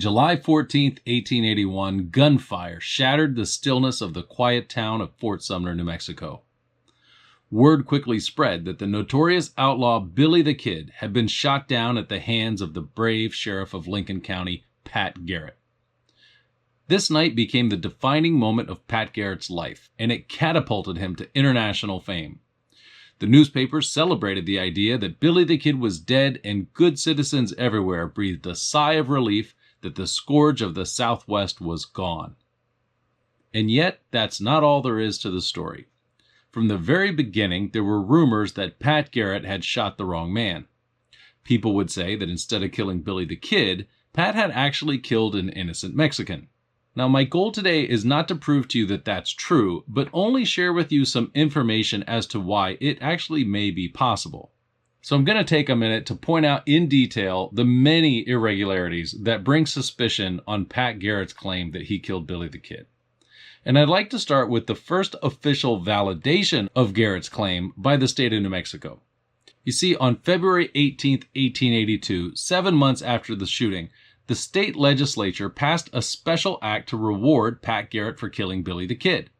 July 14th, 1881, gunfire shattered the stillness of the quiet town of Fort Sumner, New Mexico. Word quickly spread that the notorious outlaw Billy the Kid had been shot down at the hands of the brave sheriff of Lincoln County, Pat Garrett. This night became the defining moment of Pat Garrett's life, and it catapulted him to international fame. The newspapers celebrated the idea that Billy the Kid was dead, and good citizens everywhere breathed a sigh of relief that the scourge of the Southwest was gone. And yet, that's not all there is to the story. From the very beginning, there were rumors that Pat Garrett had shot the wrong man. People would say that instead of killing Billy the Kid, Pat had actually killed an innocent Mexican. Now, my goal today is not to prove to you that that's true, but only share with you some information as to why it actually may be possible. So I'm going to take a minute to point out in detail the many irregularities that bring suspicion on Pat Garrett's claim that he killed Billy the Kid. And I'd like to start with the first official validation of Garrett's claim by the state of New Mexico. You see, on February 18, 1882, 7 months after the shooting, the state legislature passed a special act to reward Pat Garrett for killing Billy the Kid.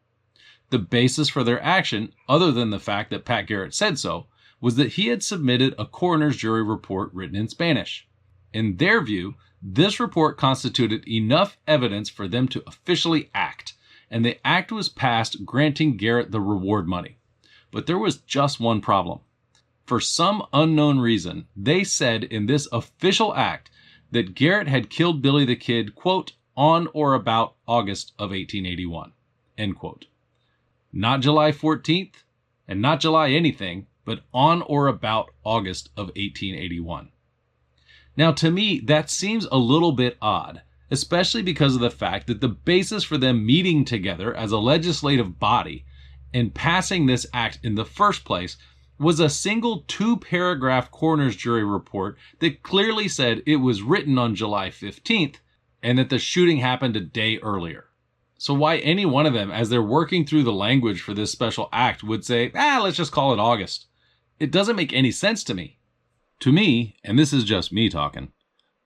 The basis for their action, other than the fact that Pat Garrett said so, was that he had submitted a coroner's jury report written in Spanish. In their view, this report constituted enough evidence for them to officially act, and the act was passed granting Garrett the reward money. But there was just one problem. For some unknown reason, they said in this official act that Garrett had killed Billy the Kid, quote, on or about August of 1881, end quote. Not July 14th, and not July anything, but on or about August of 1881. Now, to me, that seems a little bit odd, especially because of the fact that the basis for them meeting together as a legislative body and passing this act in the first place was a single 2-paragraph coroner's jury report that clearly said it was written on July 15th and that the shooting happened a day earlier. So why any one of them, as they're working through the language for this special act, would say, let's just call it August? It doesn't make any sense to me. To me, and this is just me talking,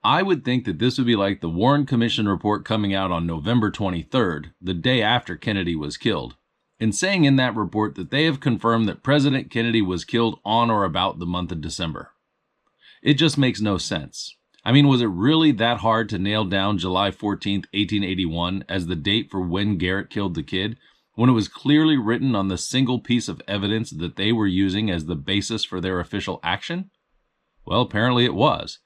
I would think that this would be like the Warren Commission report coming out on November 23rd, the day after Kennedy was killed, and saying in that report that they have confirmed that President Kennedy was killed on or about the month of December. It just makes no sense. I mean, was it really that hard to nail down July 14th, 1881 as the date for when Garrett killed the kid, when it was clearly written on the single piece of evidence that they were using as the basis for their official action? Well, apparently it was.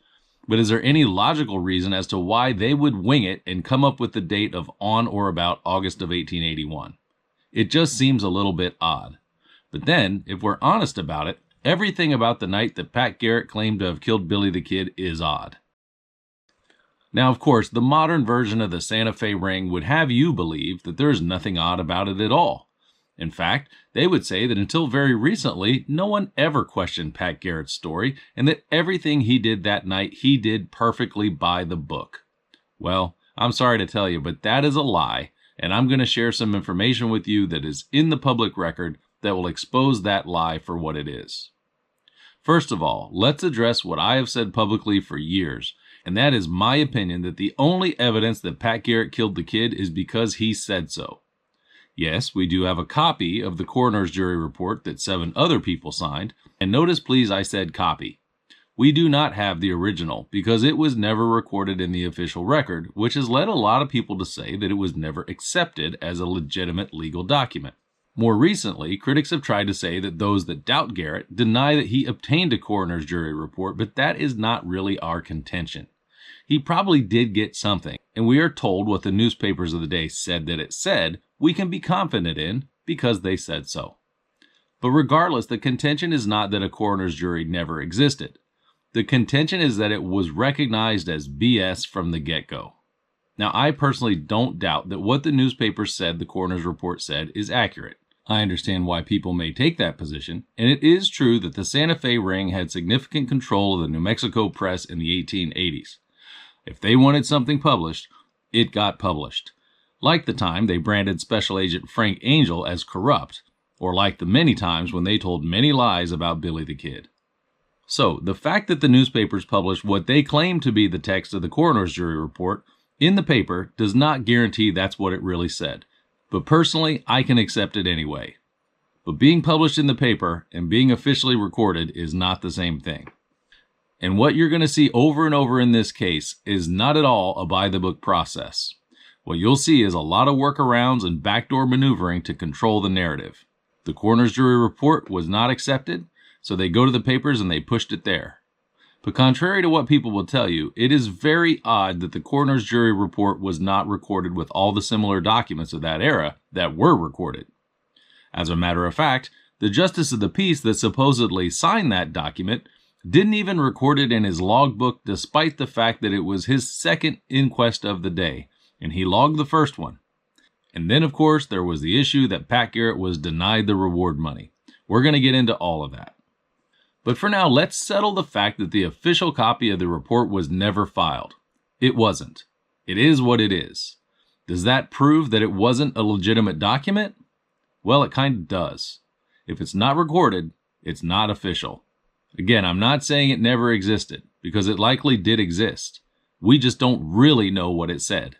But is there any logical reason as to why they would wing it and come up with the date of on or about August of 1881? It just seems a little bit odd. But then, if we're honest about it, everything about the night that Pat Garrett claimed to have killed Billy the Kid is odd. Now, of course, the modern version of the Santa Fe ring would have you believe that there's nothing odd about it at all. In fact, they would say that until very recently, no one ever questioned Pat Garrett's story, and that everything he did that night, he did perfectly by the book. Well, I'm sorry to tell you, but that is a lie, and I'm going to share some information with you that is in the public record that will expose that lie for what it is. First of all, let's address what I have said publicly for years, and that is my opinion that the only evidence that Pat Garrett killed the kid is because he said so. Yes, we do have a copy of the coroner's jury report that 7 other people signed, and notice please I said copy. We do not have the original because it was never recorded in the official record, which has led a lot of people to say that it was never accepted as a legitimate legal document. More recently, critics have tried to say that those that doubt Garrett deny that he obtained a coroner's jury report, but that is not really our contention. He probably did get something, and we are told what the newspapers of the day said that it said, we can be confident in because they said so. But regardless, the contention is not that a coroner's jury never existed. The contention is that it was recognized as BS from the get-go. Now, I personally don't doubt that what the newspapers said the coroner's report said is accurate. I understand why people may take that position, and it is true that the Santa Fe ring had significant control of the New Mexico press in the 1880s. If they wanted something published, it got published. Like the time they branded Special Agent Frank Angel as corrupt, or like the many times when they told many lies about Billy the Kid. So, the fact that the newspapers published what they claimed to be the text of the coroner's jury report in the paper does not guarantee that's what it really said, but personally, I can accept it anyway. But being published in the paper and being officially recorded is not the same thing. And what you're going to see over and over in this case is not at all a by-the-book process. What you'll see is a lot of workarounds and backdoor maneuvering to control the narrative. The coroner's jury report was not accepted, so they go to the papers and they pushed it there. But contrary to what people will tell you, it is very odd that the coroner's jury report was not recorded with all the similar documents of that era that were recorded. As a matter of fact, the justice of the peace that supposedly signed that document didn't even record it in his logbook, despite the fact that it was his second inquest of the day, and he logged the first one. And then, of course, there was the issue that Pat Garrett was denied the reward money. We're going to get into all of that. But for now, let's settle the fact that the official copy of the report was never filed. It wasn't. It is what it is. Does that prove that it wasn't a legitimate document? Well, it kind of does. If it's not recorded, it's not official. Again, I'm not saying it never existed, because it likely did exist. We just don't really know what it said.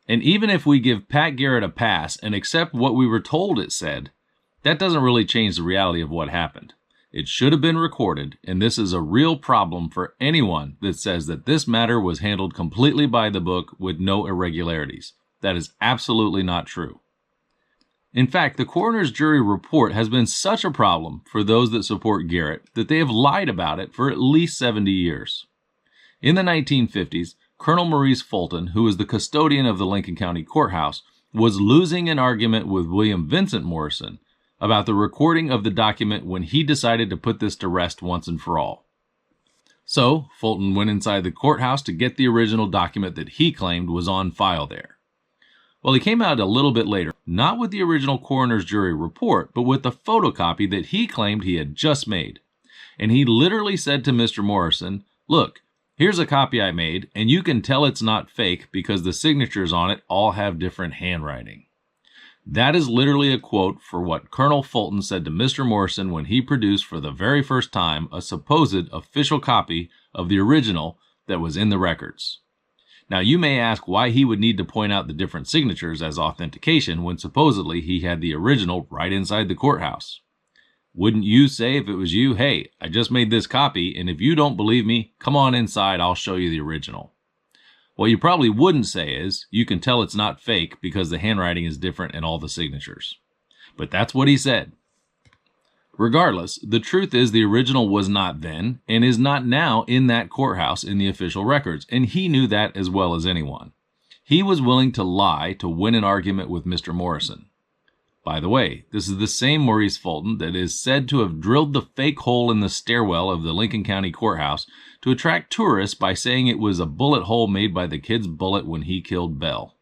And even if we give Pat Garrett a pass and accept what we were told it said, that doesn't really change the reality of what happened. It should have been recorded, and this is a real problem for anyone that says that this matter was handled completely by the book with no irregularities. That is absolutely not true. In fact, the coroner's jury report has been such a problem for those that support Garrett that they have lied about it for at least 70 years. In the 1950s, Colonel Maurice Fulton, who was the custodian of the Lincoln County Courthouse, was losing an argument with William Vincent Morrison about the recording of the document when he decided to put this to rest once and for all. So, Fulton went inside the courthouse to get the original document that he claimed was on file there. Well, he came out a little bit later, not with the original coroner's jury report, but with the photocopy that he claimed he had just made. And he literally said to Mr. Morrison, "Look, here's a copy I made, and you can tell it's not fake because the signatures on it all have different handwriting." That is literally a quote for what Colonel Fulton said to Mr. Morrison when he produced for the very first time a supposed official copy of the original that was in the records. Now, you may ask why he would need to point out the different signatures as authentication when supposedly he had the original right inside the courthouse. Wouldn't you say if it was you, "Hey, I just made this copy, and if you don't believe me, come on inside, I'll show you the original"? What you probably wouldn't say is, "You can tell it's not fake because the handwriting is different in all the signatures." But that's what he said. Regardless, the truth is the original was not then and is not now in that courthouse in the official records, and he knew that as well as anyone. He was willing to lie to win an argument with Mr. Morrison. By the way, this is the same Maurice Fulton that is said to have drilled the fake hole in the stairwell of the Lincoln County Courthouse to attract tourists by saying it was a bullet hole made by the kid's bullet when he killed Bell.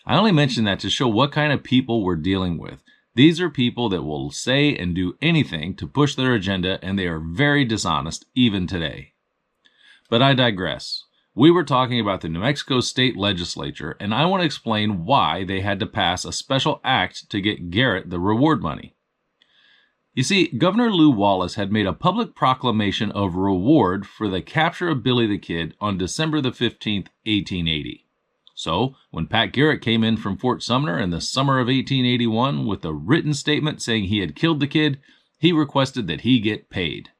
I only mention that to show what kind of people we're dealing with. These are people that will say and do anything to push their agenda, and they are very dishonest even today. But I digress. We were talking about the New Mexico State Legislature, and I want to explain why they had to pass a special act to get Garrett the reward money. You see, Governor Lew Wallace had made a public proclamation of reward for the capture of Billy the Kid on December the 15th, 1880. So, when Pat Garrett came in from Fort Sumner in the summer of 1881 with a written statement saying he had killed the kid, he requested that he get paid.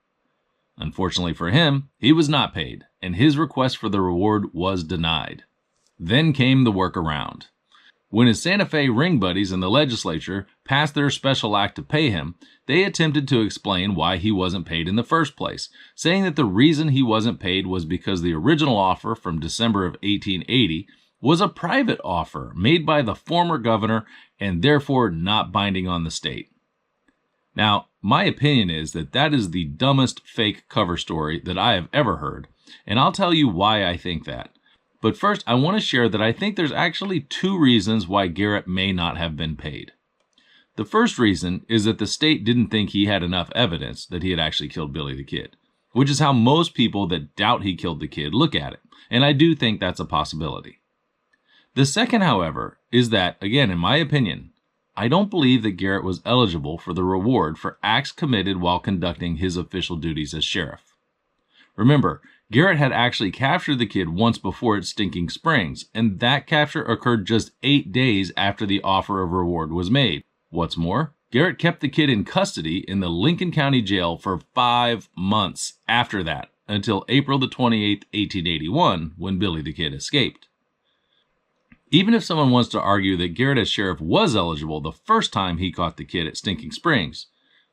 Unfortunately for him, he was not paid, and his request for the reward was denied. Then came the workaround. When his Santa Fe ring buddies in the legislature passed their special act to pay him, they attempted to explain why he wasn't paid in the first place, saying that the reason he wasn't paid was because the original offer from December of 1880 was a private offer made by the former governor and therefore not binding on the state. Now, my opinion is that that is the dumbest fake cover story that I have ever heard, and I'll tell you why I think that. But first, I want to share that I think there's actually two reasons why Garrett may not have been paid. The first reason is that the state didn't think he had enough evidence that he had actually killed Billy the Kid, which is how most people that doubt he killed the kid look at it, and I do think that's a possibility. The second, however, is that, again, in my opinion, I don't believe that Garrett was eligible for the reward for acts committed while conducting his official duties as sheriff. Remember, Garrett had actually captured the kid once before at Stinking Springs, and that capture occurred just 8 days after the offer of reward was made. What's more, Garrett kept the kid in custody in the Lincoln County Jail for 5 months after that, until April the 28th, 1881, when Billy the Kid escaped. Even if someone wants to argue that Garrett as sheriff was eligible the first time he caught the kid at Stinking Springs,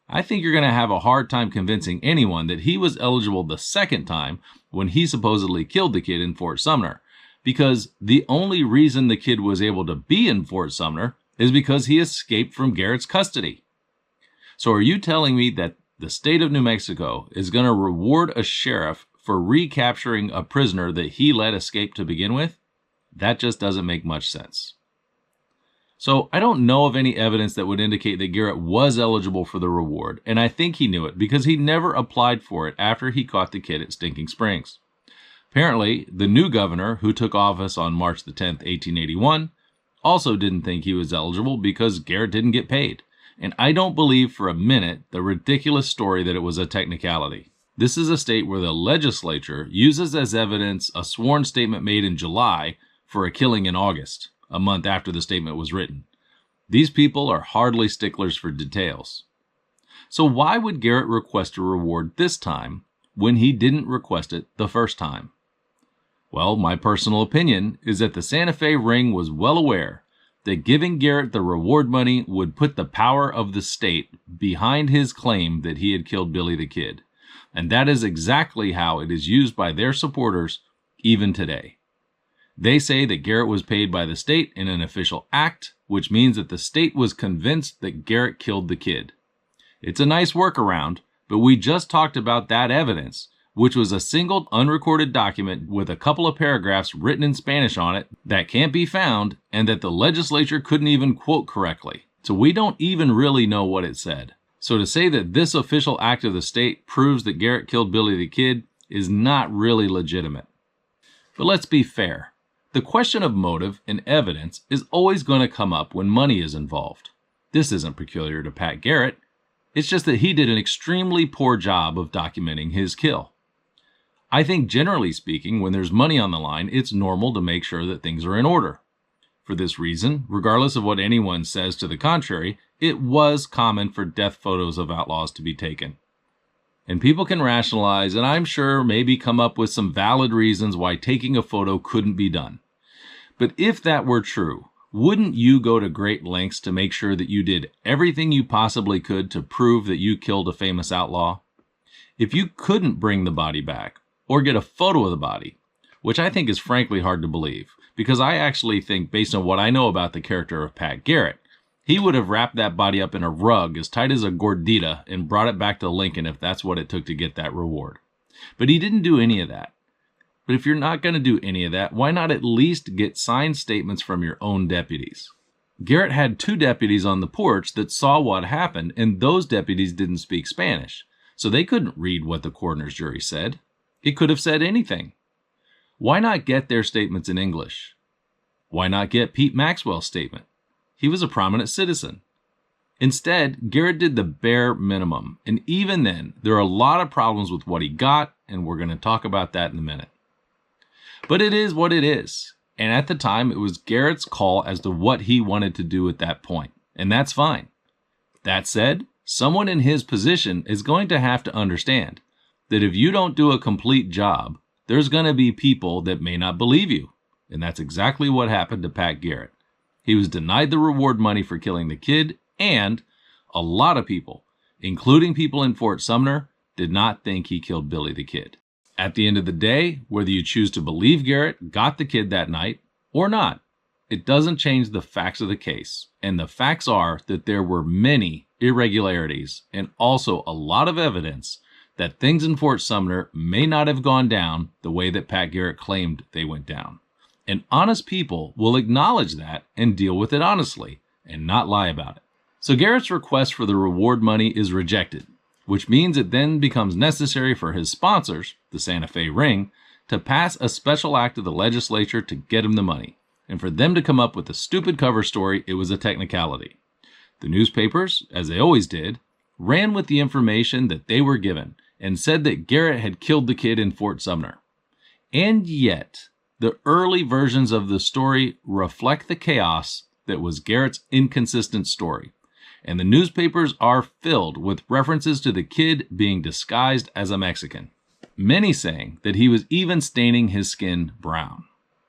I think you're going to have a hard time convincing anyone that he was eligible the second time when he supposedly killed the kid in Fort Sumner, because the only reason the kid was able to be in Fort Sumner is because he escaped from Garrett's custody. So are you telling me that the state of New Mexico is going to reward a sheriff for recapturing a prisoner that he let escape to begin with? That just doesn't make much sense. So I don't know of any evidence that would indicate that Garrett was eligible for the reward, and I think he knew it because he never applied for it after he caught the kid at Stinking Springs. Apparently, the new governor, who took office on March the 10th, 1881, also didn't think he was eligible because Garrett didn't get paid. And I don't believe for a minute the ridiculous story that it was a technicality. This is a state where the legislature uses as evidence a sworn statement made in July for a killing in August, a month after the statement was written. These people are hardly sticklers for details. So why would Garrett request a reward this time when he didn't request it the first time? Well, my personal opinion is that the Santa Fe ring was well aware that giving Garrett the reward money would put the power of the state behind his claim that he had killed Billy the Kid. And that is exactly how it is used by their supporters even today. They say that Garrett was paid by the state in an official act, which means that the state was convinced that Garrett killed the kid. It's a nice workaround, but we just talked about that evidence, which was a single unrecorded document with a couple of paragraphs written in Spanish on it that can't be found and that the legislature couldn't even quote correctly. So we don't even really know what it said. So to say that this official act of the state proves that Garrett killed Billy the Kid is not really legitimate. But let's be fair. The question of motive and evidence is always going to come up when money is involved. This isn't peculiar to Pat Garrett. It's just that he did an extremely poor job of documenting his kill. I think generally speaking, when there's money on the line, it's normal to make sure that things are in order. For this reason, regardless of what anyone says to the contrary, it was common for death photos of outlaws to be taken. And people can rationalize, and I'm sure maybe come up with some valid reasons why taking a photo couldn't be done. But if that were true, wouldn't you go to great lengths to make sure that you did everything you possibly could to prove that you killed a famous outlaw? If you couldn't bring the body back, or get a photo of the body, which I think is frankly hard to believe, because I actually think, based on what I know about the character of Pat Garrett, he would have wrapped that body up in a rug as tight as a gordita and brought it back to Lincoln if that's what it took to get that reward. But he didn't do any of that. But if you're not going to do any of that, why not at least get signed statements from your own deputies? Garrett had 2 deputies on the porch that saw what happened, and those deputies didn't speak Spanish, so they couldn't read what the coroner's jury said. It could have said anything. Why not get their statements in English? Why not get Pete Maxwell's statement? He was a prominent citizen. Instead, Garrett did the bare minimum, and even then, there are a lot of problems with what he got, and we're going to talk about that in a minute. But it is what it is, and at the time, it was Garrett's call as to what he wanted to do at that point, and that's fine. That said, someone in his position is going to have to understand that if you don't do a complete job, there's going to be people that may not believe you, and that's exactly what happened to Pat Garrett. He was denied the reward money for killing the kid, and a lot of people, including people in Fort Sumner, did not think he killed Billy the Kid. At the end of the day, whether you choose to believe Garrett got the kid that night or not, it doesn't change the facts of the case. And the facts are that there were many irregularities and also a lot of evidence that things in Fort Sumner may not have gone down the way that Pat Garrett claimed they went down. And honest people will acknowledge that and deal with it honestly and not lie about it. So Garrett's request for the reward money is rejected, which means it then becomes necessary for his sponsors, the Santa Fe Ring, to pass a special act of the legislature to get him the money. And for them to come up with a stupid cover story, it was a technicality. The newspapers, as they always did, ran with the information that they were given and said that Garrett had killed the kid in Fort Sumner. And yet, the early versions of the story reflect the chaos that was Garrett's inconsistent story, and the newspapers are filled with references to the kid being disguised as a Mexican, many saying that he was even staining his skin brown.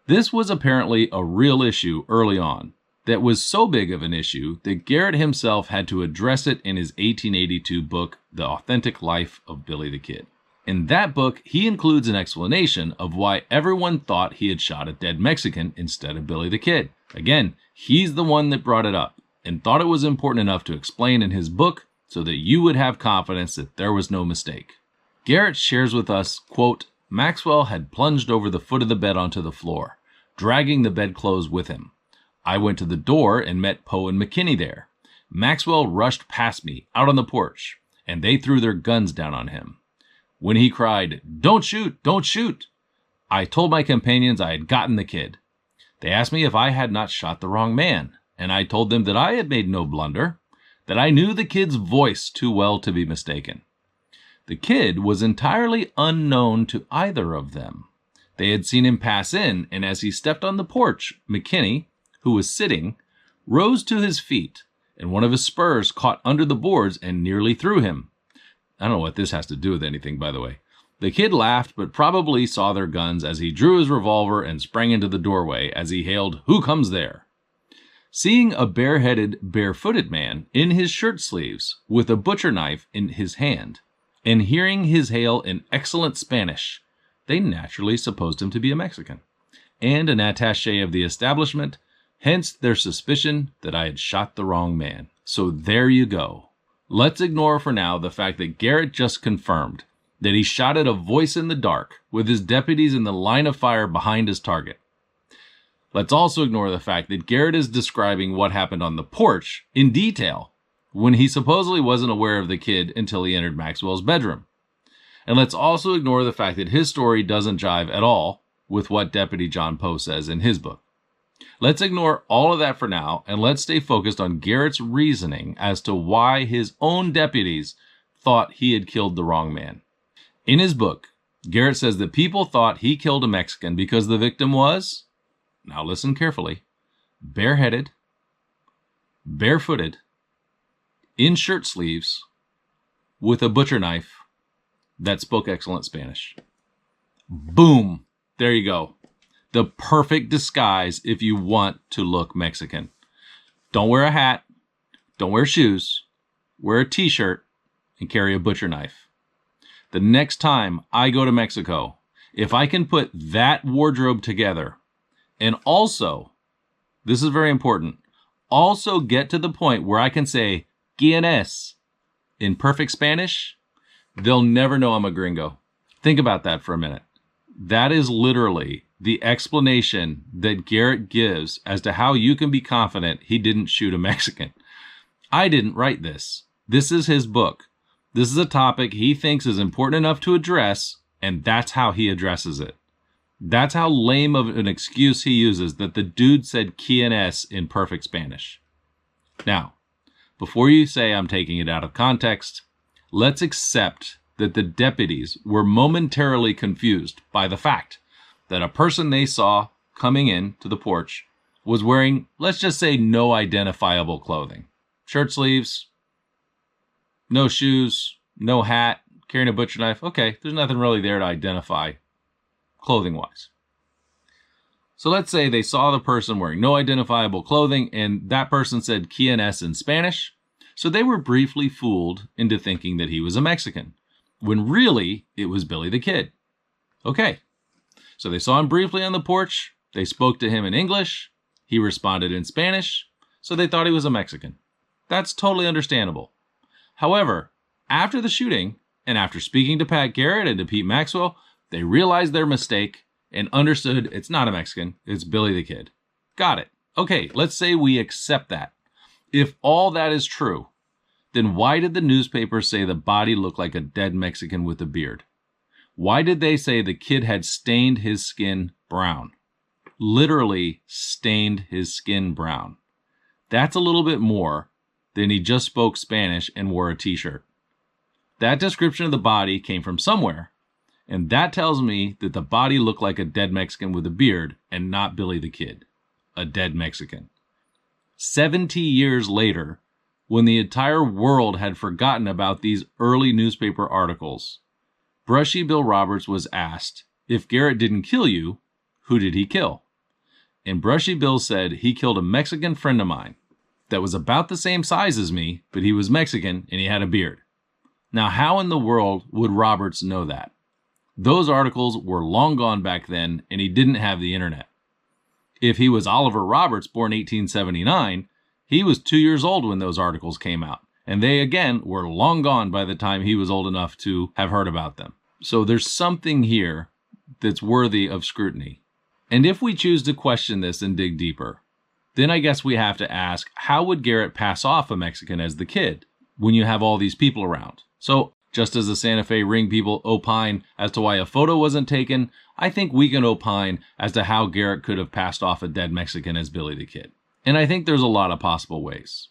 This was apparently a real issue early on, that was so big of an issue that Garrett himself had to address it in his 1882 book, The Authentic Life of Billy the Kid. In that book, he includes an explanation of why everyone thought he had shot a dead Mexican instead of Billy the Kid. Again, he's the one that brought it up and thought it was important enough to explain in his book so that you would have confidence that there was no mistake. Garrett shares with us, quote, Maxwell had plunged over the foot of the bed onto the floor, dragging the bedclothes with him. I went to the door and met Poe and McKinney there. Maxwell rushed past me out on the porch, and they threw their guns down on him. When he cried, "Don't shoot, don't shoot," I told my companions I had gotten the kid. They asked me if I had not shot the wrong man, and I told them that I had made no blunder, that I knew the kid's voice too well to be mistaken. The kid was entirely unknown to either of them. They had seen him pass in, and as he stepped on the porch, McKinney, who was sitting, rose to his feet, and one of his spurs caught under the boards and nearly threw him. I don't know what this has to do with anything, by the way. The kid laughed, but probably saw their guns as he drew his revolver and sprang into the doorway as he hailed, "Who comes there?" Seeing a bareheaded, barefooted man in his shirt sleeves with a butcher knife in his hand, and hearing his hail in excellent Spanish, they naturally supposed him to be a Mexican, and an attaché of the establishment, hence their suspicion that I had shot the wrong man. So there you go. Let's ignore for now the fact that Garrett just confirmed that he shot at a voice in the dark with his deputies in the line of fire behind his target. Let's also ignore the fact that Garrett is describing what happened on the porch in detail when he supposedly wasn't aware of the kid until he entered Maxwell's bedroom. And let's also ignore the fact that his story doesn't jive at all with what Deputy John Poe says in his book. Let's ignore all of that for now, and let's stay focused on Garrett's reasoning as to why his own deputies thought he had killed the wrong man. In his book, Garrett says that people thought he killed a Mexican because the victim was, now listen carefully, bareheaded, barefooted, in shirt sleeves, with a butcher knife that spoke excellent Spanish. Boom! There you go. The perfect disguise if you want to look Mexican. Don't wear a hat, don't wear shoes, wear a t-shirt, and carry a butcher knife. The next time I go to Mexico, if I can put that wardrobe together, and also, this is very important, also get to the point where I can say, "¿Quién es?" in perfect Spanish, they'll never know I'm a gringo. Think about that for a minute. That is literally the explanation that Garrett gives as to how you can be confident he didn't shoot a Mexican. I didn't write this. This is his book. This is a topic he thinks is important enough to address, and that's how he addresses it. That's how lame of an excuse he uses that the dude said "quién es" in perfect Spanish. Now, before you say I'm taking it out of context, let's accept that the deputies were momentarily confused by the fact that a person they saw coming in to the porch was wearing, let's just say, no identifiable clothing. Shirt sleeves, no shoes, no hat, carrying a butcher knife. Okay, there's nothing really there to identify clothing-wise. So let's say they saw the person wearing no identifiable clothing and that person said "quién es" in Spanish, so they were briefly fooled into thinking that he was a Mexican, when really it was Billy the Kid. Okay, so they saw him briefly on the porch, they spoke to him in English, he responded in Spanish, so they thought he was a Mexican. That's totally understandable. However, after the shooting, and after speaking to Pat Garrett and to Pete Maxwell, they realized their mistake and understood it's not a Mexican, it's Billy the Kid. Got it. Okay, let's say we accept that. If all that is true, then why did the newspaper say the body looked like a dead Mexican with a beard? Why did they say the kid had stained his skin brown? Literally stained his skin brown. That's a little bit more than he just spoke Spanish and wore a t-shirt. That description of the body came from somewhere, And that tells me that the body looked like a dead Mexican with a beard and not Billy the Kid, a dead Mexican. 70 years later, when the entire world had forgotten about these early newspaper articles, Brushy Bill Roberts was asked, if Garrett didn't kill you, who did he kill? And Brushy Bill said he killed a Mexican friend of mine that was about the same size as me, but he was Mexican and he had a beard. Now, how in the world would Roberts know that? Those articles were long gone back then, and he didn't have the internet. If he was Oliver Roberts, born 1879, he was 2 years old when those articles came out, and they, again, were long gone by the time he was old enough to have heard about them. So there's something here that's worthy of scrutiny. And if we choose to question this and dig deeper, then I guess we have to ask, how would Garrett pass off a Mexican as the kid when you have all these people around? So just as the Santa Fe ring people opine as to why a photo wasn't taken, I think we can opine as to how Garrett could have passed off a dead Mexican as Billy the Kid. And I think there's a lot of possible ways.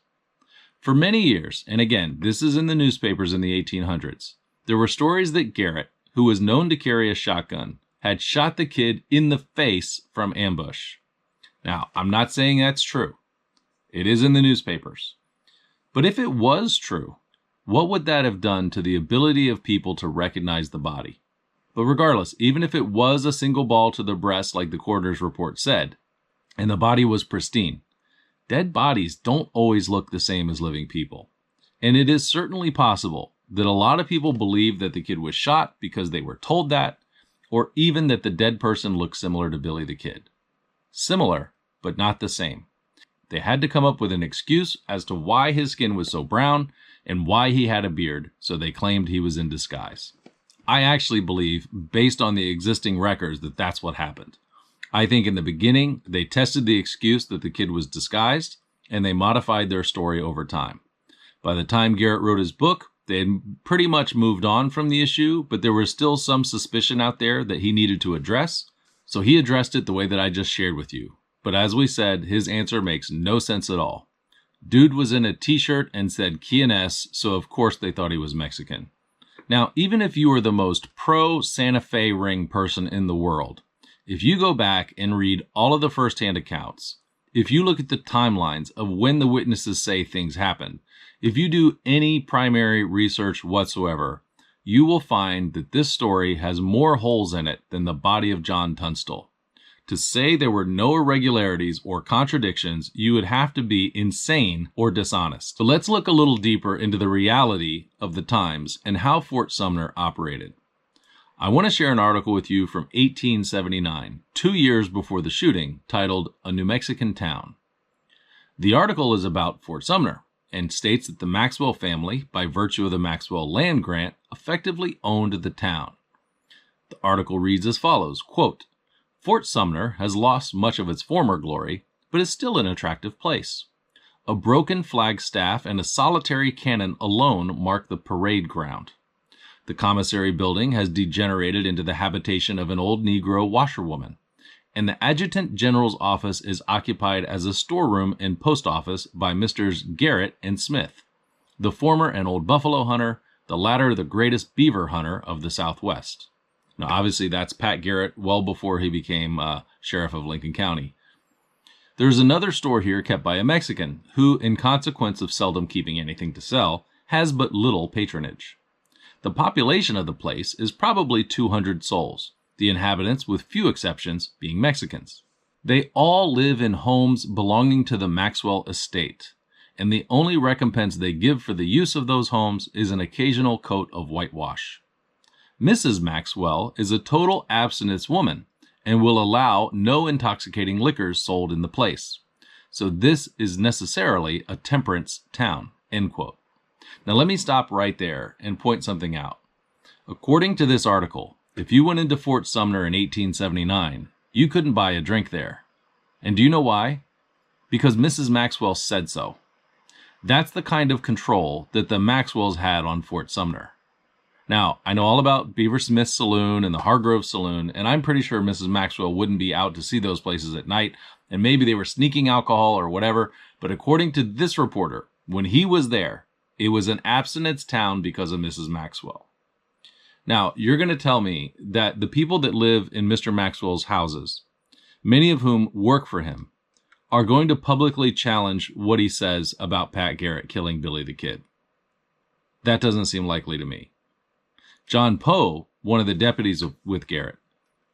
For many years, and again, this is in the newspapers in the 1800s, there were stories that Garrett, who was known to carry a shotgun, had shot the kid in the face from ambush. Now, I'm not saying that's true. It is in the newspapers. But if it was true, what would that have done to the ability of people to recognize the body? But regardless, even if it was a single ball to the breast like the coroner's report said, and the body was pristine, dead bodies don't always look the same as living people. And it is certainly possible that a lot of people believe that the kid was shot because they were told that, or even that the dead person looked similar to Billy the Kid. Similar, but not the same. They had to come up with an excuse as to why his skin was so brown and why he had a beard, so they claimed he was in disguise. I actually believe, based on the existing records, that that's what happened. I think in the beginning, they tested the excuse that the kid was disguised, and they modified their story over time. By the time Garrett wrote his book, they had pretty much moved on from the issue, but there was still some suspicion out there that he needed to address, so he addressed it the way that I just shared with you. But as we said, his answer makes no sense at all. Dude was in a t-shirt and said Q&S, so of course they thought he was Mexican. Now, even if you are the most pro Santa Fe ring person in the world, if you go back and read all of the first-hand accounts, if you look at the timelines of when the witnesses say things happened, if you do any primary research whatsoever, you will find that this story has more holes in it than the body of John Tunstall. To say there were no irregularities or contradictions, you would have to be insane or dishonest. So let's look a little deeper into the reality of the times and how Fort Sumner operated. I want to share an article with you from 1879, 2 years before the shooting, titled A New Mexican Town. The article is about Fort Sumner and states that the Maxwell family, by virtue of the Maxwell land grant, effectively owned the town. The article reads as follows, quote, Fort Sumner has lost much of its former glory, but is still an attractive place. A broken flagstaff and a solitary cannon alone mark the parade ground. The commissary building has degenerated into the habitation of an old Negro washerwoman, and the adjutant general's office is occupied as a storeroom and post office by Messrs. Garrett and Smith, the former an old buffalo hunter, the latter the greatest beaver hunter of the Southwest. Now, obviously, that's Pat Garrett well before he became sheriff of Lincoln County. There's another store here kept by a Mexican who, in consequence of seldom keeping anything to sell, has but little patronage. The population of the place is probably 200 souls, the inhabitants, with few exceptions, being Mexicans. They all live in homes belonging to the Maxwell estate, and the only recompense they give for the use of those homes is an occasional coat of whitewash. Mrs. Maxwell is a total abstinence woman and will allow no intoxicating liquors sold in the place. So this is necessarily a temperance town, end quote. Now let me stop right there and point something out. According to this article, if you went into Fort Sumner in 1879, you couldn't buy a drink there. And do you know why? Because Mrs. Maxwell said so. That's the kind of control that the Maxwells had on Fort Sumner. Now, I know all about Beaver Smith's Saloon and the Hargrove Saloon, and I'm pretty sure Mrs. Maxwell wouldn't be out to see those places at night, and maybe they were sneaking alcohol or whatever, but according to this reporter, when he was there, it was an abstinence town because of Mrs. Maxwell. Now, you're going to tell me that the people that live in Mr. Maxwell's houses, many of whom work for him, are going to publicly challenge what he says about Pat Garrett killing Billy the Kid. That doesn't seem likely to me. John Poe, one of the deputies with Garrett,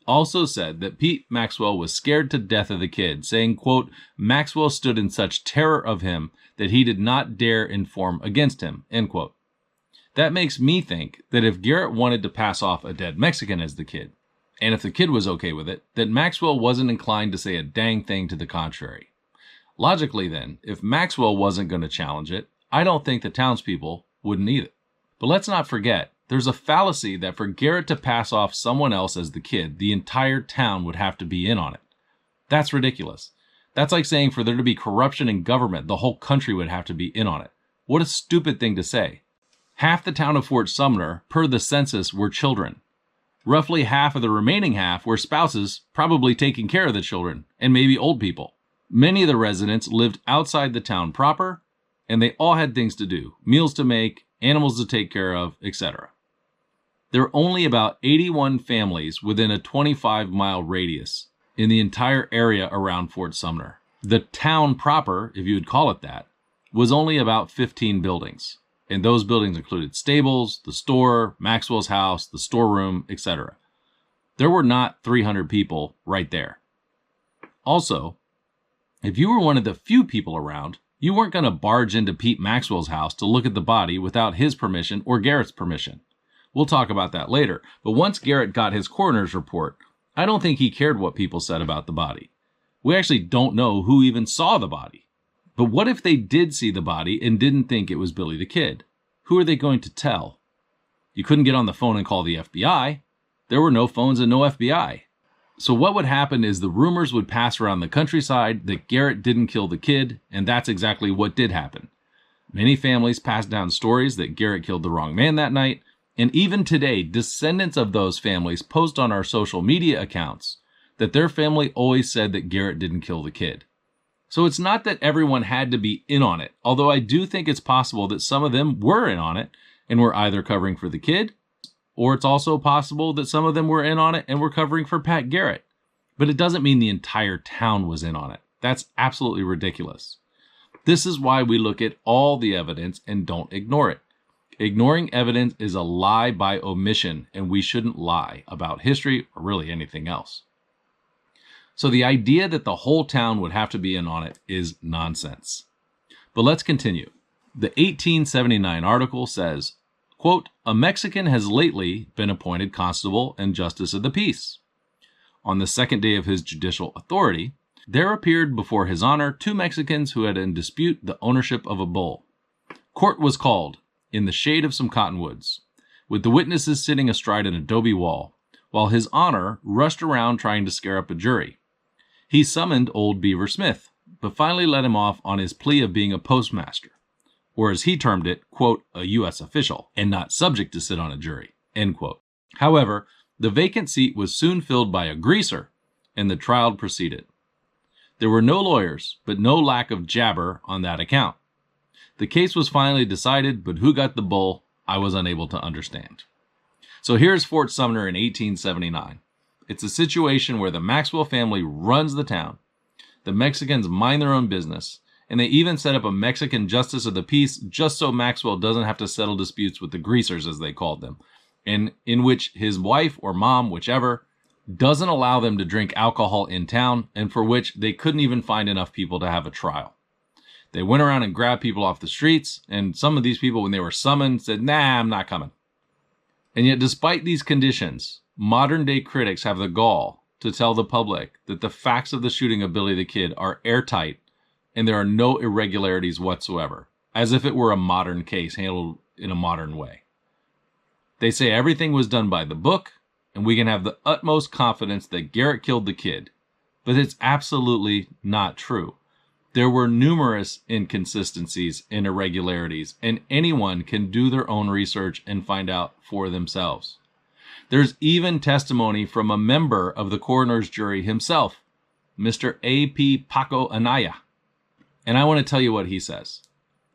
also said that Pete Maxwell was scared to death of the kid, saying, quote, Maxwell stood in such terror of him that he did not dare inform against him, end quote. That makes me think that if Garrett wanted to pass off a dead Mexican as the kid, and if the kid was okay with it, that Maxwell wasn't inclined to say a dang thing to the contrary. Logically then, if Maxwell wasn't going to challenge it, I don't think the townspeople wouldn't either. But let's not forget, there's a fallacy that for Garrett to pass off someone else as the kid, the entire town would have to be in on it. That's ridiculous. That's like saying for there to be corruption in government, the whole country would have to be in on it. What a stupid thing to say. Half the town of Fort Sumner, per the census, were children. Roughly half of the remaining half were spouses, probably taking care of the children, and maybe old people. Many of the residents lived outside the town proper, and they all had things to do, meals to make, animals to take care of, etc. There are only about 81 families within a 25-mile radius in the entire area around Fort Sumner. The town proper, if you would call it that, was only about 15 buildings. And those buildings included stables, the store, Maxwell's house, the storeroom, etc. There were not 300 people right there. Also, if you were one of the few people around, you weren't going to barge into Pete Maxwell's house to look at the body without his permission or Garrett's permission. We'll talk about that later. But once Garrett got his coroner's report, I don't think he cared what people said about the body. We actually don't know who even saw the body. But what if they did see the body and didn't think it was Billy the Kid? Who are they going to tell? You couldn't get on the phone and call the FBI. There were no phones and no FBI. So what would happen is the rumors would pass around the countryside that Garrett didn't kill the kid, and that's exactly what did happen. Many families passed down stories that Garrett killed the wrong man that night, and even today, descendants of those families post on our social media accounts that their family always said that Garrett didn't kill the kid. So it's not that everyone had to be in on it, although I do think it's possible that some of them were in on it and were either covering for the kid, or it's also possible that some of them were in on it and were covering for Pat Garrett. But it doesn't mean the entire town was in on it. That's absolutely ridiculous. This is why we look at all the evidence and don't ignore it. Ignoring evidence is a lie by omission, and we shouldn't lie about history or really anything else. So the idea that the whole town would have to be in on it is nonsense. But let's continue. The 1879 article says, quote, a Mexican has lately been appointed constable and justice of the peace. On the second day of his judicial authority, there appeared before his honor 2 Mexicans who had in dispute the ownership of a bull. Court was called in the shade of some cottonwoods, with the witnesses sitting astride an adobe wall, while his honor rushed around trying to scare up a jury. He summoned old Beaver Smith, but finally let him off on his plea of being a postmaster, or as he termed it, quote, a U.S. official, and not subject to sit on a jury, end quote. However, the vacant seat was soon filled by a greaser, and the trial proceeded. There were no lawyers, but no lack of jabber on that account. The case was finally decided, but who got the bull, I was unable to understand. So here's Fort Sumner in 1879. It's a situation where the Maxwell family runs the town. The Mexicans mind their own business, and they even set up a Mexican justice of the peace just so Maxwell doesn't have to settle disputes with the greasers, as they called them, and in which his wife or mom, whichever, doesn't allow them to drink alcohol in town, and for which they couldn't even find enough people to have a trial. They went around and grabbed people off the streets, and some of these people, when they were summoned, said, nah, I'm not coming. And yet, despite these conditions, modern-day critics have the gall to tell the public that the facts of the shooting of Billy the Kid are airtight and there are no irregularities whatsoever, as if it were a modern case handled in a modern way. They say everything was done by the book, and we can have the utmost confidence that Garrett killed the kid, but it's absolutely not true. There were numerous inconsistencies and irregularities, and anyone can do their own research and find out for themselves. There's even testimony from a member of the coroner's jury himself, Mr. A.P. Paco Anaya. And I want to tell you what he says.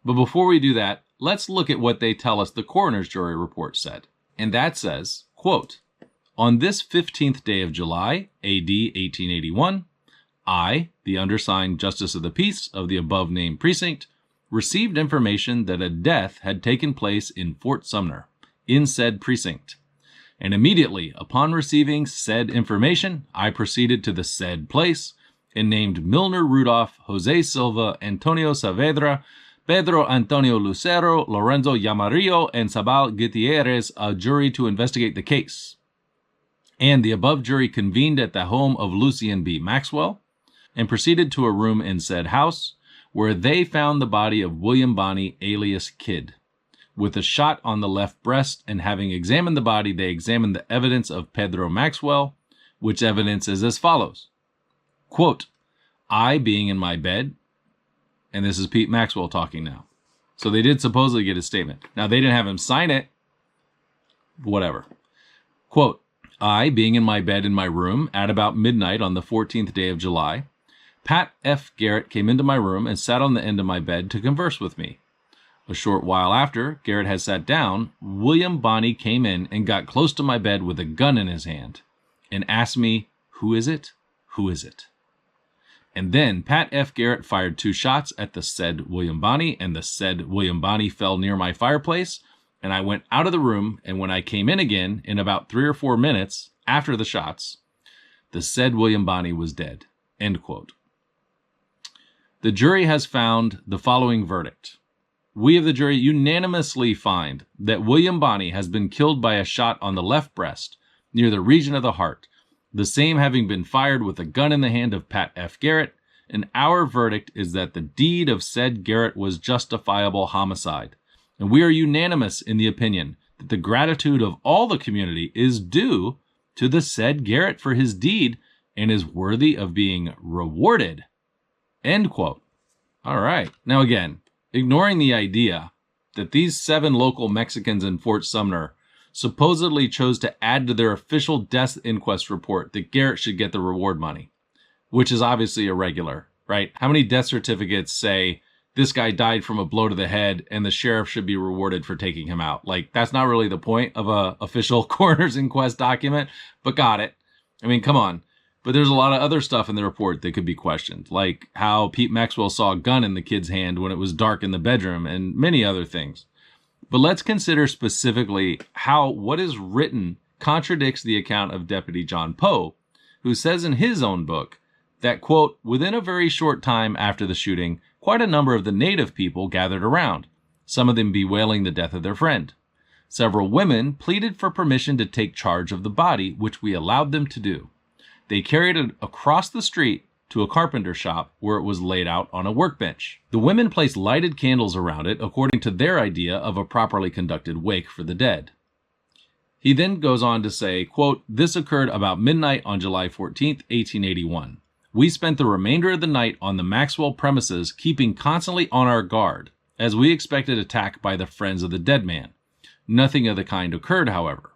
But before we do that, let's look at what they tell us the coroner's jury report said. And that says, Quote, on this 15th day of July, A.D. 1881, I, the undersigned Justice of the Peace of the above-named precinct, received information that a death had taken place in Fort Sumner, in said precinct. And immediately upon receiving said information, I proceeded to the said place and named Milner Rudolph, Jose Silva, Antonio Saavedra, Pedro Antonio Lucero, Lorenzo Yamarillo, and Sabal Gutierrez a jury to investigate the case. And the above jury convened at the home of Lucien B. Maxwell and proceeded to a room in said house where they found the body of William Bonney, alias Kid, with a shot on the left breast, and having examined the body, they examined the evidence of Pedro Maxwell, which evidence is as follows. Quote, I being in my bed, and this is Pete Maxwell talking now. So they did supposedly get his statement. Now, they didn't have him sign it. Whatever. Quote, I being in my bed in my room at about midnight on the 14th day of July, Pat F. Garrett came into my room and sat on the end of my bed to converse with me. A short while after Garrett had sat down, William Bonney came in and got close to my bed with a gun in his hand and asked me, who is it? Who is it? And then Pat F. Garrett fired 2 shots at the said William Bonney, and the said William Bonney fell near my fireplace, and I went out of the room, and when I came in again, in about 3 or 4 minutes after the shots, the said William Bonney was dead. End quote. The jury has found the following verdict. We of the jury unanimously find that William Bonney has been killed by a shot on the left breast, near the region of the heart, the same having been fired with a gun in the hand of Pat F. Garrett, and our verdict is that the deed of said Garrett was justifiable homicide. And we are unanimous in the opinion that the gratitude of all the community is due to the said Garrett for his deed and is worthy of being rewarded. End quote. All right. Now again, ignoring the idea that these 7 local Mexicans in Fort Sumner supposedly chose to add to their official death inquest report that Garrett should get the reward money, which is obviously irregular, right? How many death certificates say this guy died from a blow to the head and the sheriff should be rewarded for taking him out? Like, that's not really the point of a official coroner's inquest document, but got it. I mean, come on. But there's a lot of other stuff in the report that could be questioned, like how Pete Maxwell saw a gun in the kid's hand when it was dark in the bedroom and many other things. But let's consider specifically how what is written contradicts the account of Deputy John Poe, who says in his own book that, quote, within a very short time after the shooting, quite a number of the native people gathered around, some of them bewailing the death of their friend. Several women pleaded for permission to take charge of the body, which we allowed them to do. They carried it across the street to a carpenter shop where it was laid out on a workbench. The women placed lighted candles around it according to their idea of a properly conducted wake for the dead. He then goes on to say, quote, this occurred about midnight on July 14th, 1881. We spent the remainder of the night on the Maxwell premises, keeping constantly on our guard, as we expected attack by the friends of the dead man. Nothing of the kind occurred, however.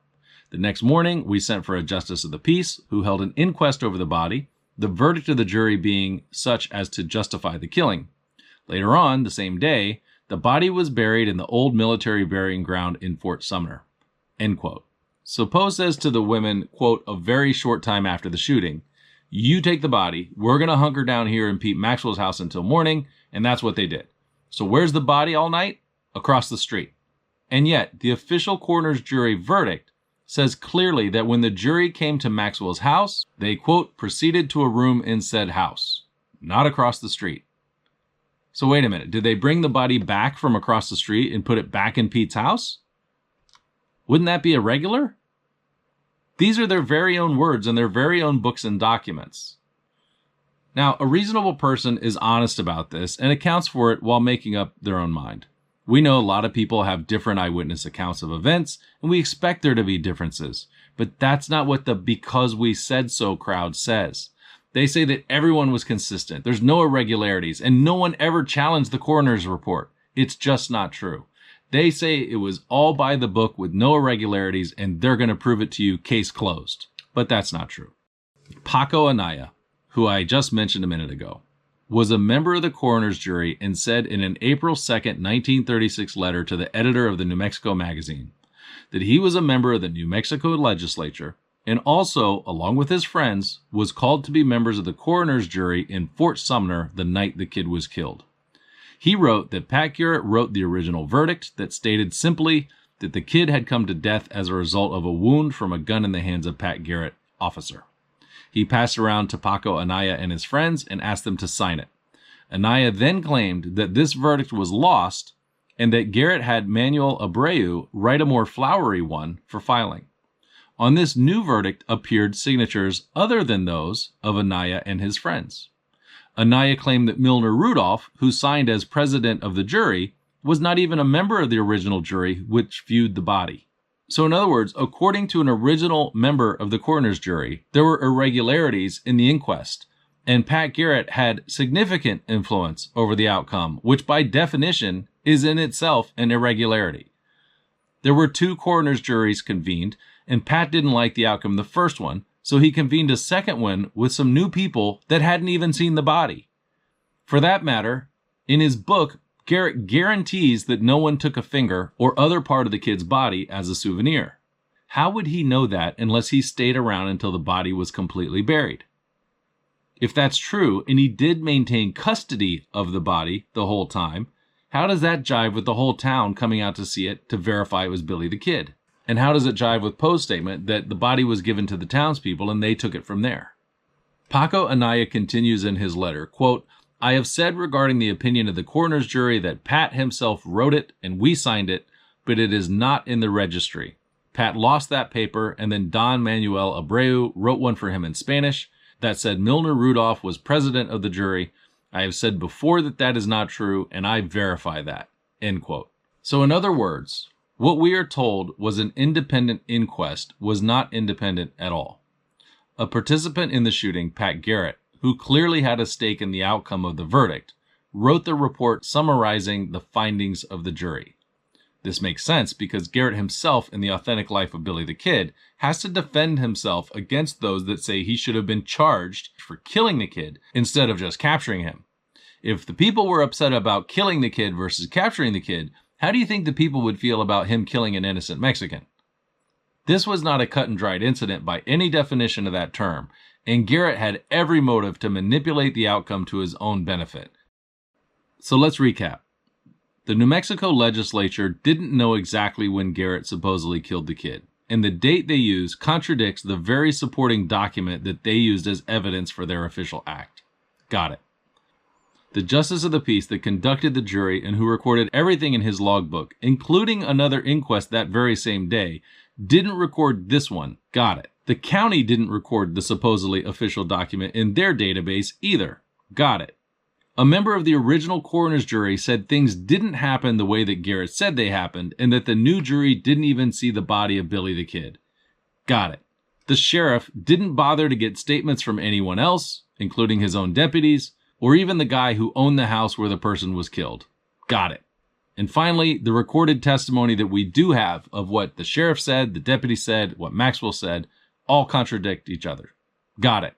The next morning, we sent for a justice of the peace, who held an inquest over the body, the verdict of the jury being such as to justify the killing. Later on, the same day, the body was buried in the old military burying ground in Fort Sumner. End quote. So Poe says to the women, quote, a very short time after the shooting, you take the body, we're going to hunker down here in Pete Maxwell's house until morning, and that's what they did. So where's the body all night? Across the street. And yet, the official coroner's jury verdict says clearly that when the jury came to Maxwell's house, they, quote, proceeded to a room in said house, not across the street. So wait a minute, did they bring the body back from across the street and put it back in Pete's house? Wouldn't that be irregular? These are their very own words in their very own books and documents. Now, a reasonable person is honest about this and accounts for it while making up their own mind. We know a lot of people have different eyewitness accounts of events, and we expect there to be differences. But that's not what the because we said so crowd says. They say that everyone was consistent, there's no irregularities, and no one ever challenged the coroner's report. It's just not true. They say it was all by the book with no irregularities, and they're going to prove it to you, case closed. But that's not true. Paco Anaya, who I just mentioned a minute ago, was a member of the coroner's jury and said in an April 2nd, 1936 letter to the editor of the New Mexico magazine, that he was a member of the New Mexico legislature and also, along with his friends, was called to be members of the coroner's jury in Fort Sumner the night the kid was killed. He wrote that Pat Garrett wrote the original verdict that stated simply that the kid had come to death as a result of a wound from a gun in the hands of Pat Garrett, officer. He passed around to Paco Anaya and his friends and asked them to sign it. Anaya then claimed that this verdict was lost and that Garrett had Manuel Abreu write a more flowery one for filing. On this new verdict appeared signatures other than those of Anaya and his friends. Anaya claimed that Milner Rudolph, who signed as president of the jury, was not even a member of the original jury which viewed the body. So in other words, according to an original member of the coroner's jury, there were irregularities in the inquest, and Pat Garrett had significant influence over the outcome, which by definition is in itself an irregularity. There were 2 coroner's juries convened, and Pat didn't like the outcome of the first one, so he convened a second one with some new people that hadn't even seen the body. For that matter, in his book, Garrett guarantees that no one took a finger or other part of the kid's body as a souvenir. How would he know that unless he stayed around until the body was completely buried? If that's true, and he did maintain custody of the body the whole time, how does that jive with the whole town coming out to see it to verify it was Billy the Kid? And how does it jive with Poe's statement that the body was given to the townspeople and they took it from there? Paco Anaya continues in his letter, quote, I have said regarding the opinion of the coroner's jury that Pat himself wrote it and we signed it, but it is not in the registry. Pat lost that paper, and then Don Manuel Abreu wrote one for him in Spanish that said Milner Rudolph was president of the jury. I have said before that that is not true, and I verify that. End quote. So in other words, what we are told was an independent inquest was not independent at all. A participant in the shooting, Pat Garrett, who clearly had a stake in the outcome of the verdict, wrote the report summarizing the findings of the jury. This makes sense because Garrett himself, in the authentic life of Billy the Kid, has to defend himself against those that say he should have been charged for killing the kid instead of just capturing him. If the people were upset about killing the kid versus capturing the kid, how do you think the people would feel about him killing an innocent Mexican? This was not a cut and dried incident by any definition of that term, and Garrett had every motive to manipulate the outcome to his own benefit. So let's recap. The New Mexico legislature didn't know exactly when Garrett supposedly killed the kid, and the date they used contradicts the very supporting document that they used as evidence for their official act. Got it. The justice of the peace that conducted the jury and who recorded everything in his logbook, including another inquest that very same day, didn't record this one. Got it. The county didn't record the supposedly official document in their database either. Got it. A member of the original coroner's jury said things didn't happen the way that Garrett said they happened, and that the new jury didn't even see the body of Billy the Kid. Got it. The sheriff didn't bother to get statements from anyone else, including his own deputies, or even the guy who owned the house where the person was killed. Got it. And finally, the recorded testimony that we do have of what the sheriff said, the deputy said, what Maxwell said, all contradict each other. Got it.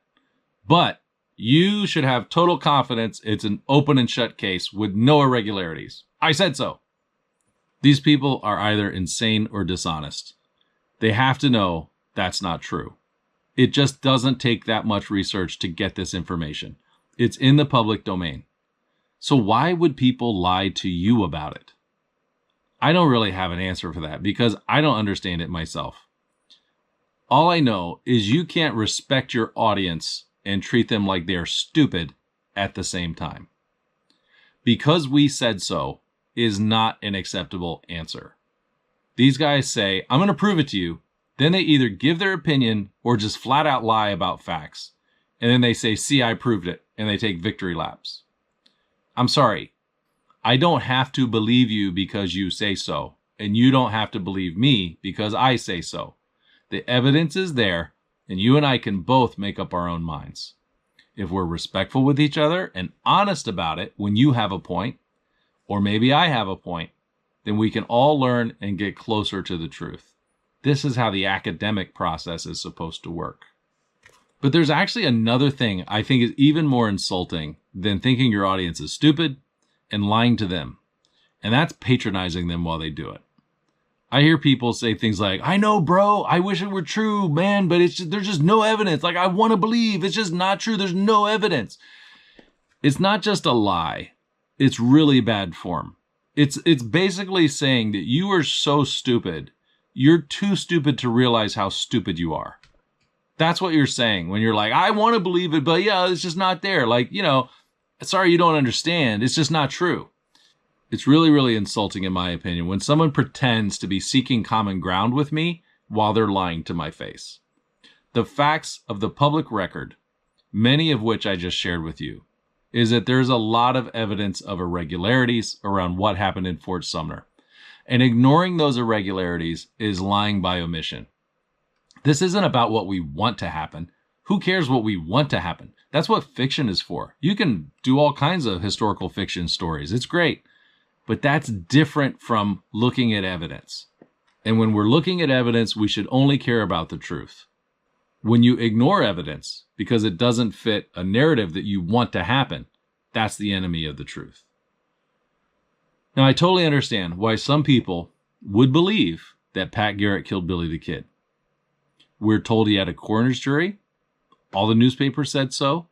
But you should have total confidence it's an open and shut case with no irregularities. I said so. These people are either insane or dishonest. They have to know that's not true. It just doesn't take that much research to get this information. It's in the public domain. So why would people lie to you about it? I don't really have an answer for that because I don't understand it myself. All I know is you can't respect your audience and treat them like they're stupid at the same time. Because we said so is not an acceptable answer. These guys say, I'm going to prove it to you. Then they either give their opinion or just flat out lie about facts. And then they say, see, I proved it. And they take victory laps. I'm sorry. I don't have to believe you because you say so. And you don't have to believe me because I say so. The evidence is there, and you and I can both make up our own minds. If we're respectful with each other and honest about it when you have a point, or maybe I have a point, then we can all learn and get closer to the truth. This is how the academic process is supposed to work. But there's actually another thing I think is even more insulting than thinking your audience is stupid and lying to them. And that's patronizing them while they do it. I hear people say things like, I know, bro, I wish it were true, man, but there's just no evidence. Like, I want to believe. It's just not true. There's no evidence. It's not just a lie. It's really bad form. It's basically saying that you are so stupid. You're too stupid to realize how stupid you are. That's what you're saying when you're like, I want to believe it, but yeah, it's just not there. Like, sorry you don't understand. It's just not true. It's really, really insulting, in my opinion, when someone pretends to be seeking common ground with me while they're lying to my face. The facts of the public record, many of which I just shared with you, is that there's a lot of evidence of irregularities around what happened in Fort Sumner. And ignoring those irregularities is lying by omission. This isn't about what we want to happen. Who cares what we want to happen? That's what fiction is for. You can do all kinds of historical fiction stories. It's great. But that's different from looking at evidence. And when we're looking at evidence, we should only care about the truth. When you ignore evidence because it doesn't fit a narrative that you want to happen, that's the enemy of the truth. Now, I totally understand why some people would believe that Pat Garrett killed Billy the Kid. We're told he had a coroner's jury. All the newspapers said so.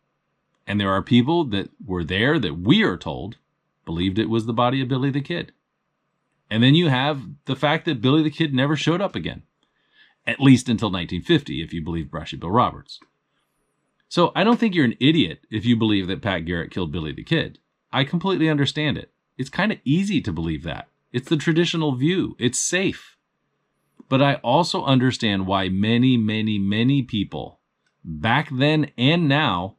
And there are people that were there that we are told believed it was the body of Billy the Kid. And then you have the fact that Billy the Kid never showed up again. At least until 1950, if you believe Brushy Bill Roberts. So I don't think you're an idiot if you believe that Pat Garrett killed Billy the Kid. I completely understand it. It's kind of easy to believe that. It's the traditional view. It's safe. But I also understand why many, many, many people back then and now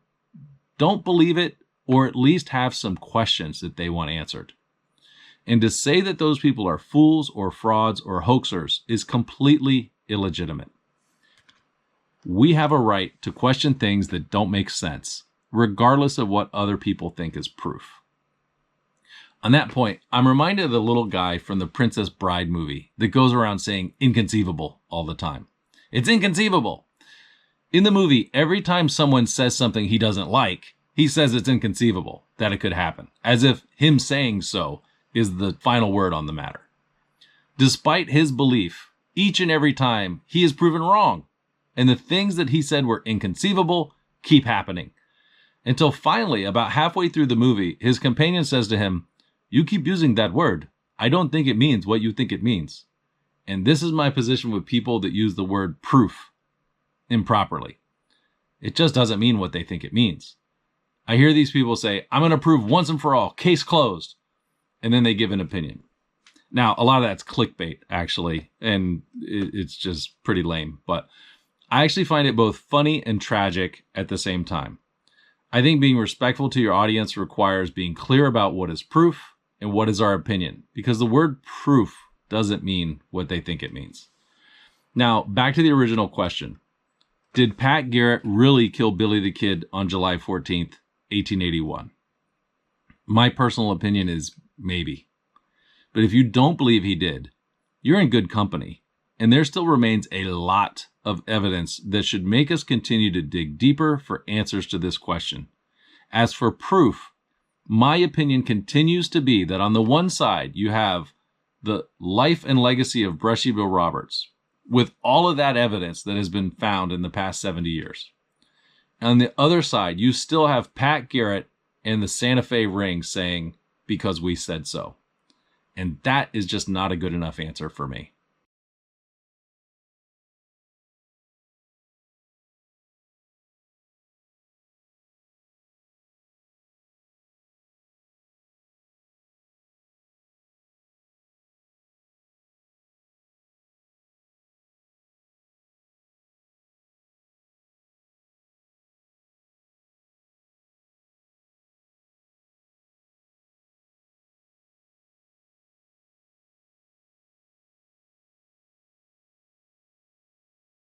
don't believe it, or at least have some questions that they want answered. And to say that those people are fools or frauds or hoaxers is completely illegitimate. We have a right to question things that don't make sense, regardless of what other people think is proof. On that point, I'm reminded of the little guy from the Princess Bride movie that goes around saying inconceivable all the time. It's inconceivable. In the movie, every time someone says something he doesn't like, he says it's inconceivable that it could happen, as if him saying so is the final word on the matter. Despite his belief, each and every time he is proven wrong, and the things that he said were inconceivable keep happening. Until finally, about halfway through the movie, his companion says to him, "You keep using that word. I don't think it means what you think it means." And this is my position with people that use the word proof improperly. It just doesn't mean what they think it means. I hear these people say, I'm going to prove once and for all, case closed. And then they give an opinion. Now, a lot of that's clickbait, actually, and it's just pretty lame. But I actually find it both funny and tragic at the same time. I think being respectful to your audience requires being clear about what is proof and what is our opinion, because the word proof doesn't mean what they think it means. Now, back to the original question. Did Pat Garrett really kill Billy the Kid on July 14th, 1881? My personal opinion is maybe. But if you don't believe he did, you're in good company. And there still remains a lot of evidence that should make us continue to dig deeper for answers to this question. As for proof, my opinion continues to be that on the one side, you have the life and legacy of Brushy Bill Roberts, with all of that evidence that has been found in the past 70 years. On the other side, you still have Pat Garrett and the Santa Fe ring saying, because we said so. And that is just not a good enough answer for me.